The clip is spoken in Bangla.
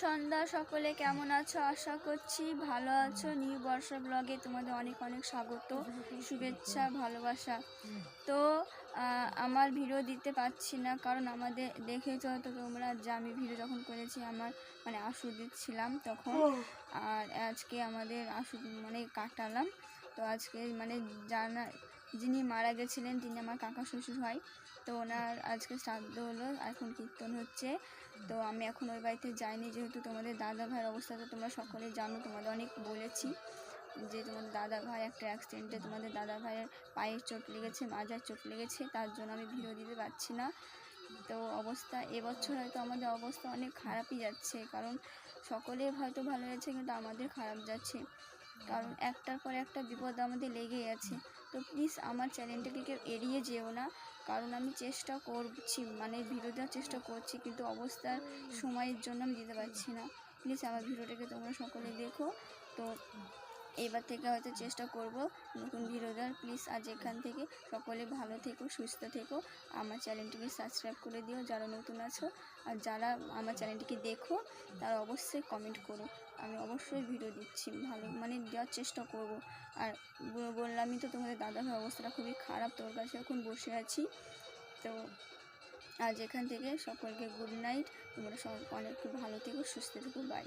সন্ধ্যা, সকলে কেমন আছো? আশা করছি ভালো আছো। নিউ বর্ষা ব্লগে তোমাদের অনেক অনেক স্বাগত, শুভেচ্ছা, ভালোবাসা। তো আমার ভিডিও দিতে পারছি না, কারণ আমাদের দেখেছো হয়তো তোমরা যে আমি ভিডিও যখন করেছি আমার মানে আশুর দিচ্ছিলাম তখন, আর আজকে আমাদের আশু মানে কাটালাম। তো আজকে মানে যিনি মারা গেছিলেন তিনি আমার কাকা শ্বশুর হয়। তো ওনার আজকে শ্রাদ্ধ হলো, এখন কীর্তন হচ্ছে। তো আমি এখন ওই বাড়িতে যাইনি, যেহেতু তোমাদের দাদা ভাইয়ের অবস্থা তো তোমরা সকলেই জানো, তোমাদের অনেক বলেছি যে তোমাদের দাদা ভাই একটা অ্যাক্সিডেন্টে তোমাদের দাদা ভাইয়ের পায়ের চোট লেগেছে, মাজার চোট লেগেছে, তার জন্য আমি ভিডিও দিতে পারছি না। তো অবস্থা এবছর হয়তো আমাদের অবস্থা অনেক খারাপই যাচ্ছে, কারণ সকলের হয়তো ভালো যাচ্ছে কিন্তু আমাদের খারাপ যাচ্ছে, কারণ একটার পর একটা বিপদ আমাদের লেগেই আছে। তো প্লিজ আমার চ্যানেলটাকে কেউ এড়িয়ে যেও না, কারণ আমি চেষ্টা করছি, মানে ভিডিও দেওয়ার চেষ্টা করছি, কিন্তু অবস্থার সময়ের জন্য আমি দিতে পারছি না। প্লিজ আমার ভিডিওটাকে তোমরা সকলে দেখো। তো এবার থেকে হয়তো চেষ্টা করব নতুন ভিডিও দেওয়ার। প্লিজ আজ এখান থেকে সকলে ভালো থেকো, সুস্থ থেকো। আমার চ্যানেলটিকে সাবস্ক্রাইব করে দিও যারা নতুন আছো, আর যারা আমার চ্যানেলটিকে দেখো তারা অবশ্যই কমেন্ট করো। আমি অবশ্যই ভিডিও দিচ্ছি, ভালো মানে দেওয়ার চেষ্টা করব। আর বললামই তো তোমাদের দাদাভাইয়ের অবস্থাটা খুবই খারাপ, তোর কাছে এখন বসে আছি। তো আজ এখান থেকে সকলকে গুড নাইট, তোমরা সব অনেক ভালো থেকো, সুস্থ থেকো, বাই।